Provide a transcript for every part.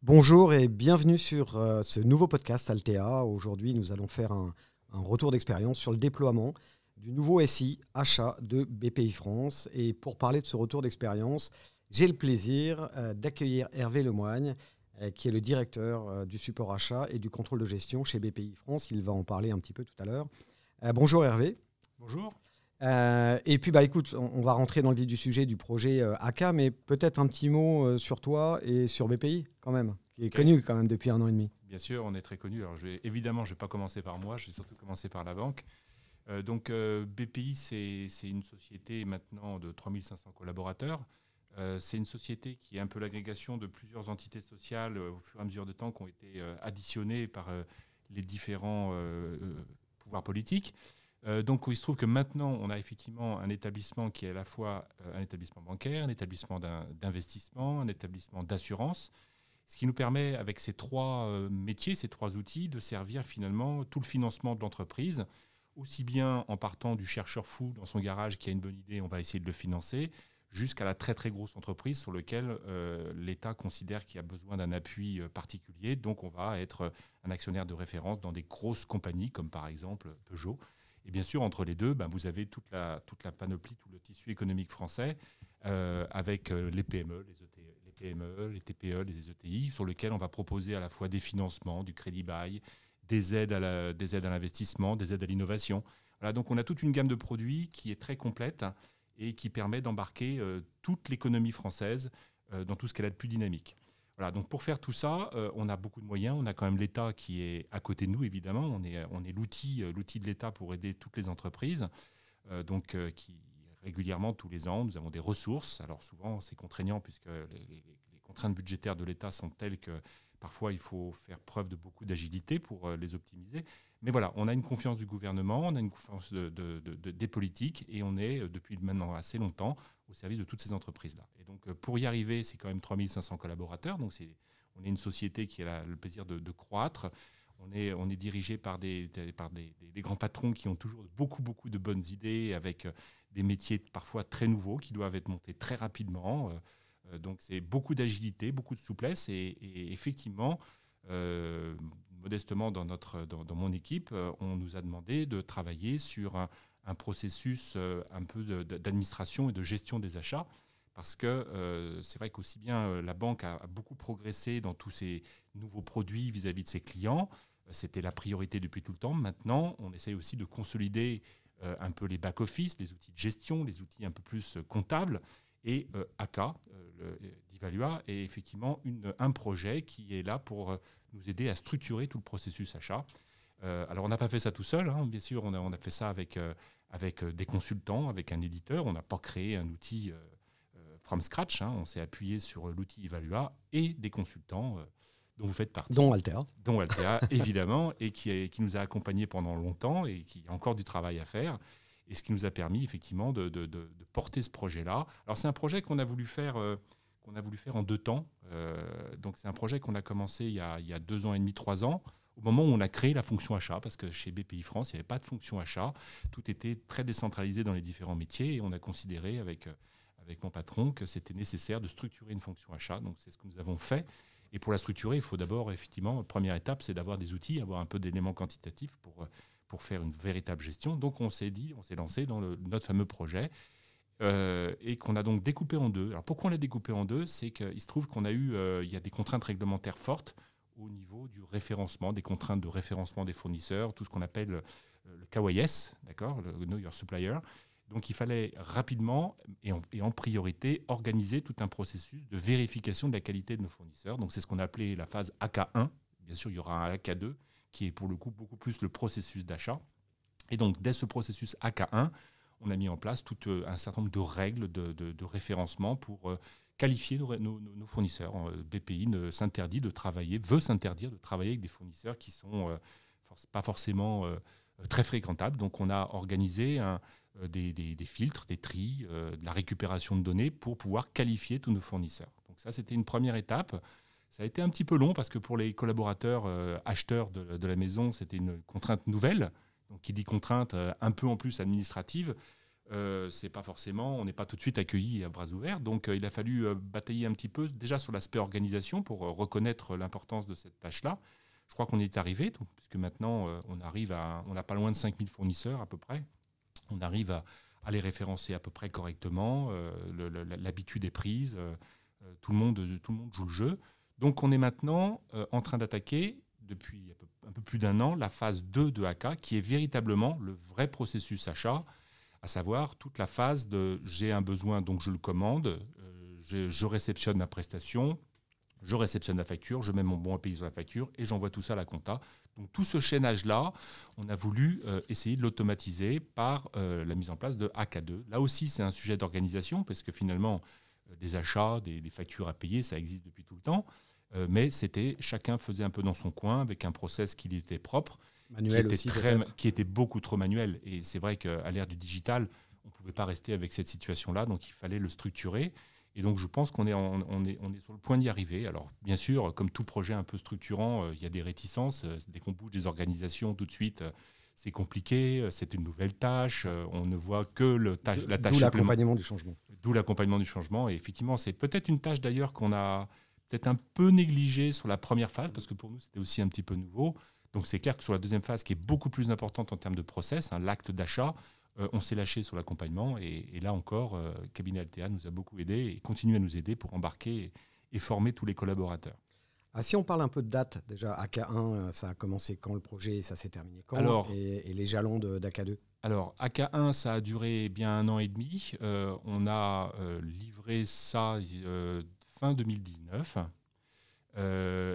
Bonjour et bienvenue sur ce nouveau podcast Altea. Aujourd'hui, nous allons faire un retour d'expérience sur le déploiement du nouveau SI achat de BPI France. Et pour parler de ce retour d'expérience, j'ai le plaisir d'accueillir Hervé Lemoigne, qui est le directeur du support achat et du contrôle de gestion chez BPI France. Il va en parler un petit peu tout à l'heure. Bonjour Hervé. Bonjour. Et puis, écoute, on va rentrer dans le vif du sujet du projet ACA, mais peut-être un petit mot sur toi et sur BPI, quand même, qui est connu quand même depuis 1 an et demi. Bien sûr, on est très connu. Alors, évidemment, je ne vais pas commencer par moi, je vais surtout commencer par la banque. BPI, c'est une société maintenant de 3500 collaborateurs. C'est une société qui est un peu l'agrégation de plusieurs entités sociales au fur et à mesure de temps qui ont été additionnées par les différents pouvoirs politiques. Donc, il se trouve que maintenant, on a effectivement un établissement qui est à la fois un établissement bancaire, un établissement d'investissement, un établissement d'assurance, ce qui nous permet, avec ces trois métiers, ces trois outils, de servir finalement tout le financement de l'entreprise, aussi bien en partant du chercheur fou dans son garage qui a une bonne idée, on va essayer de le financer, jusqu'à la très très grosse entreprise sur laquelle l'État considère qu'il y a besoin d'un appui particulier. Donc, on va être un actionnaire de référence dans des grosses compagnies, comme par exemple Peugeot. Et bien sûr, entre les deux, vous avez toute la panoplie, tout le tissu économique français, avec les PME, les PME, les TPE, les ETI, sur lesquels on va proposer à la fois des financements, du crédit bail, des aides à l'investissement, des aides à l'innovation. Voilà, donc on a toute une gamme de produits qui est très complète et qui permet d'embarquer toute l'économie française dans tout ce qu'elle a de plus dynamique. Voilà, donc pour faire tout ça, on a beaucoup de moyens. On a quand même l'État qui est à côté de nous, évidemment. On est l'outil de l'État pour aider toutes les entreprises, qui régulièrement, tous les ans, nous avons des ressources. Alors souvent, c'est contraignant puisque les contraintes budgétaires de l'État sont telles que parfois, il faut faire preuve de beaucoup d'agilité pour les optimiser. Mais voilà, on a une confiance du gouvernement, on a une confiance des politiques et on est, depuis maintenant assez longtemps, au service de toutes ces entreprises-là. Et donc, pour y arriver, c'est quand même 3500 collaborateurs. Donc, on est une société qui a le plaisir de croître. On est dirigé par des grands patrons qui ont toujours beaucoup de bonnes idées avec des métiers parfois très nouveaux qui doivent être montés très rapidement. Donc, c'est beaucoup d'agilité, beaucoup de souplesse et effectivement, modestement dans mon équipe, on nous a demandé de travailler sur un processus un peu d'administration et de gestion des achats parce que c'est vrai qu'aussi bien la banque a beaucoup progressé dans tous ces nouveaux produits vis-à-vis de ses clients. C'était la priorité depuis tout le temps. Maintenant, on essaye aussi de consolider un peu les back-office, les outils de gestion, les outils un peu plus comptables. Et ACA, d'Ivalua, est effectivement un projet qui est là pour nous aider à structurer tout le processus achat. Alors, on n'a pas fait ça tout seul, hein. Bien sûr, on a fait ça avec des consultants, avec un éditeur. On n'a pas créé un outil from scratch, hein. On s'est appuyé sur l'outil Ivalua et des consultants dont vous faites partie. Dont Altea. Dont Altea, évidemment, et qui nous a accompagnés pendant longtemps et qui a encore du travail à faire. Et ce qui nous a permis effectivement de porter ce projet-là. Alors c'est un projet qu'on a voulu faire en 2 temps. Donc c'est un projet qu'on a commencé il y a 2 ans et demi, 3 ans, au moment où on a créé la fonction achat, parce que chez BPI France, il n'y avait pas de fonction achat. Tout était très décentralisé dans les différents métiers et on a considéré avec mon patron que c'était nécessaire de structurer une fonction achat. Donc c'est ce que nous avons fait. Et pour la structurer, il faut d'abord, effectivement, première étape, c'est d'avoir des outils, avoir un peu d'éléments quantitatifs pour faire une véritable gestion. Donc on s'est lancé dans notre fameux projet et qu'on a donc découpé en 2. Alors pourquoi on l'a découpé en 2 ? C'est qu'il se trouve il y a des contraintes réglementaires fortes au niveau du référencement, des contraintes de référencement des fournisseurs, tout ce qu'on appelle le KYS, d'accord, le Know Your Supplier. Donc il fallait rapidement et en priorité organiser tout un processus de vérification de la qualité de nos fournisseurs. Donc c'est ce qu'on a appelé la phase AK1. Bien sûr, il y aura un AK2 qui est pour le coup beaucoup plus le processus d'achat. Et donc dès ce processus AK1, on a mis en place tout un certain nombre de règles de référencement pour qualifier nos fournisseurs. BPI veut s'interdire de travailler avec des fournisseurs qui ne sont pas forcément très fréquentables. Donc on a organisé des filtres, des tris, de la récupération de données pour pouvoir qualifier tous nos fournisseurs. Donc ça, c'était une première étape. Ça a été un petit peu long parce que pour les collaborateurs acheteurs de la maison, c'était une contrainte nouvelle. Donc qui dit contrainte un peu en plus administrative. c'est pas forcément, on n'est pas tout de suite accueilli à bras ouverts. Donc, il a fallu batailler un petit peu déjà sur l'aspect organisation pour reconnaître l'importance de cette tâche-là. Je crois qu'on y est arrivé, puisque maintenant, on n'a pas loin de 5000 fournisseurs à peu près. On arrive à les référencer à peu près correctement. L'habitude est prise. Tout le monde joue le jeu. Donc, on est maintenant en train d'attaquer, depuis un peu plus d'un an, la phase 2 de ACA, qui est véritablement le vrai processus achat, à savoir toute la phase de j'ai un besoin, donc je le commande, je réceptionne ma prestation, je réceptionne la facture, je mets mon bon à payer sur la facture et j'envoie tout ça à la compta. Donc tout ce chaînage-là, on a voulu essayer de l'automatiser par la mise en place de AK2. Là aussi, c'est un sujet d'organisation parce que finalement, des achats, des factures à payer, ça existe depuis tout le temps. Mais chacun faisait un peu dans son coin avec un process qui lui était propre, Manuel qui était beaucoup trop manuel. Et c'est vrai qu'à l'ère du digital, on ne pouvait pas rester avec cette situation-là, donc il fallait le structurer. Et donc, je pense qu'on est sur le point d'y arriver. Alors, bien sûr, comme tout projet un peu structurant, il y a des réticences. Dès qu'on bouge des organisations, tout de suite, c'est compliqué, c'est une nouvelle tâche, on ne voit que la tâche. D'où l'accompagnement du changement. D'où l'accompagnement du changement. Et effectivement, c'est peut-être une tâche d'ailleurs qu'on a peut-être un peu négligée sur la première phase, parce que pour nous, c'était aussi un petit peu nouveau. Donc, c'est clair que sur la deuxième phase, qui est beaucoup plus importante en termes de process, l'acte d'achat, on s'est lâché sur l'accompagnement et là encore, Cabinet Altea nous a beaucoup aidé et continue à nous aider pour embarquer et former tous les collaborateurs. Ah, si on parle un peu de date, déjà, AK1, ça a commencé quand le projet et ça s'est terminé quand et les jalons d'AK2? Alors, AK1, ça a duré bien 1 an et demi. On a livré ça fin 2019.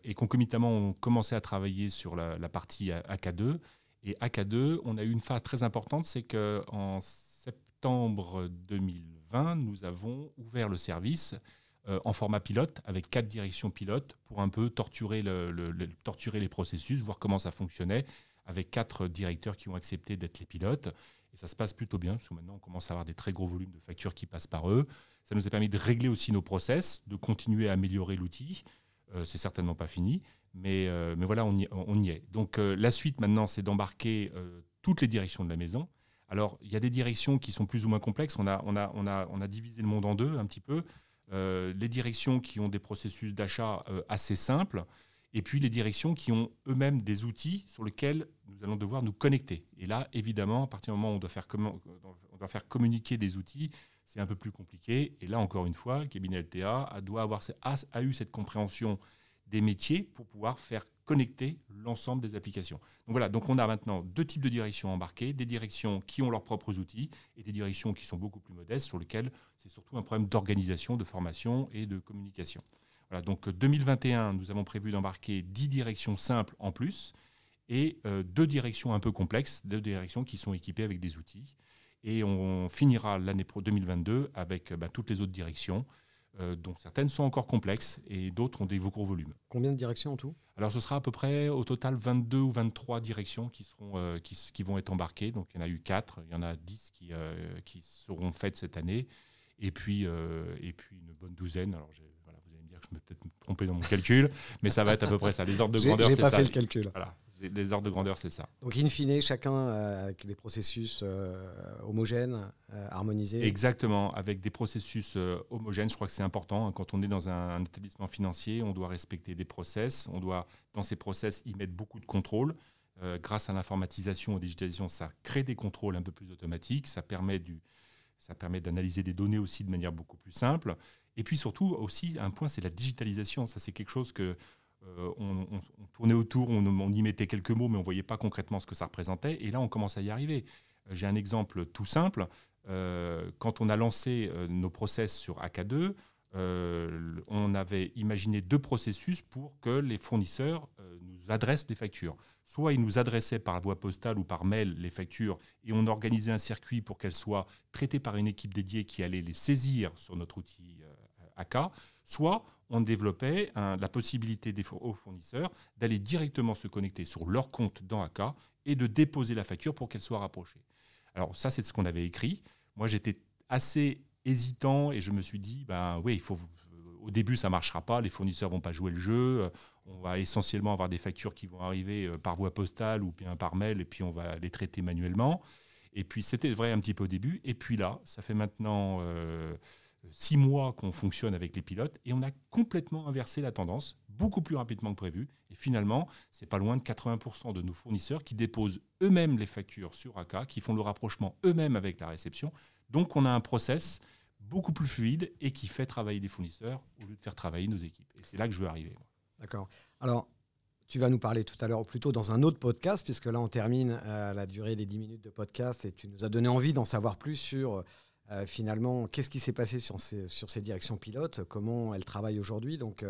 Et concomitamment, on commençait à travailler sur la partie AK2. Et AK2, on a eu une phase très importante, c'est qu'en septembre 2020, nous avons ouvert le service en format pilote, avec 4 directions pilotes, pour un peu torturer les processus, voir comment ça fonctionnait, avec 4 directeurs qui ont accepté d'être les pilotes. Et ça se passe plutôt bien, parce que maintenant, on commence à avoir des très gros volumes de factures qui passent par eux. Ça nous a permis de régler aussi nos process, de continuer à améliorer l'outil. C'est certainement pas fini, mais voilà, on y est. Donc la suite maintenant, c'est d'embarquer toutes les directions de la maison. Alors, il y a des directions qui sont plus ou moins complexes. On a divisé le monde en deux un petit peu. Les directions qui ont des processus d'achat assez simples, et puis les directions qui ont eux-mêmes des outils sur lesquels nous allons devoir nous connecter. Et là, évidemment, à partir du moment où on doit faire communiquer des outils, c'est un peu plus compliqué. Et là, encore une fois, le cabinet Altea a eu cette compréhension des métiers pour pouvoir faire connecter l'ensemble des applications. Donc voilà, donc on a maintenant 2 types de directions embarquées, des directions qui ont leurs propres outils et des directions qui sont beaucoup plus modestes, sur lesquelles c'est surtout un problème d'organisation, de formation et de communication. Voilà, donc 2021, nous avons prévu d'embarquer 10 directions simples en plus et 2 directions un peu complexes, 2 directions qui sont équipées avec des outils. Et on finira l'année 2022 avec toutes les autres directions, dont certaines sont encore complexes et d'autres ont des gros volumes. Combien de directions en tout? Alors ce sera à peu près au total 22 ou 23 directions qui vont être embarquées. Donc il y en a eu 4, il y en a 10 qui seront faites cette année. Et puis une bonne douzaine. Alors vous allez me dire que je me peut-être trompé dans mon calcul, mais ça va être à peu près ça. Les ordres de grandeur, c'est ça. J'ai pas fait le calcul. Voilà. Les ordres de grandeur, c'est ça. Donc, in fine, chacun avec des processus homogènes, harmonisés. Exactement, avec des processus homogènes. Je crois que c'est important. Quand on est dans un établissement financier, on doit respecter des process. On doit, dans ces process, y mettre beaucoup de contrôle. Grâce à l'informatisation et à la digitalisation, ça crée des contrôles un peu plus automatiques. Ça permet d'analyser des données aussi de manière beaucoup plus simple. Et puis surtout, aussi, un point, c'est la digitalisation. Ça, c'est quelque chose que... on tournait autour, on y mettait quelques mots, mais on ne voyait pas concrètement ce que ça représentait. Et là, on commence à y arriver. J'ai un exemple tout simple. Quand on a lancé nos process sur AK2, on avait imaginé 2 processus pour que les fournisseurs nous adressent des factures. Soit ils nous adressaient par voie postale ou par mail les factures et on organisait un circuit pour qu'elles soient traitées par une équipe dédiée qui allait les saisir sur notre outil AK, soit on développait la possibilité aux fournisseurs d'aller directement se connecter sur leur compte dans AK et de déposer la facture pour qu'elle soit rapprochée. Alors ça, c'est ce qu'on avait écrit. Moi, j'étais assez hésitant et je me suis dit, oui, au début, ça ne marchera pas, les fournisseurs ne vont pas jouer le jeu, on va essentiellement avoir des factures qui vont arriver par voie postale ou bien par mail et puis on va les traiter manuellement. Et puis, c'était vrai un petit peu au début. Et puis là, ça fait maintenant 6 mois qu'on fonctionne avec les pilotes et on a complètement inversé la tendance, beaucoup plus rapidement que prévu. Et finalement, c'est pas loin de 80% de nos fournisseurs qui déposent eux-mêmes les factures sur AK, qui font le rapprochement eux-mêmes avec la réception. Donc, on a un process beaucoup plus fluide et qui fait travailler les fournisseurs au lieu de faire travailler nos équipes. Et c'est là que je veux arriver. Moi. D'accord. Alors, tu vas nous parler tout à l'heure, plutôt dans un autre podcast, puisque là, on termine la durée des 10 minutes de podcast et tu nous as donné envie d'en savoir plus sur finalement qu'est-ce qui s'est passé sur ces directions pilotes, comment elles travaillent aujourd'hui. Donc,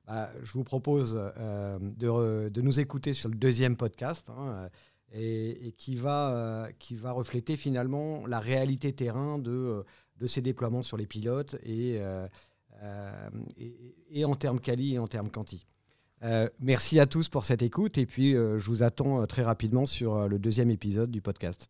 je vous propose de nous écouter sur le deuxième podcast et qui va refléter finalement la réalité terrain de ces déploiements sur les pilotes et en termes quali et en termes quanti. Merci à tous pour cette écoute et puis je vous attends très rapidement sur le deuxième épisode du podcast.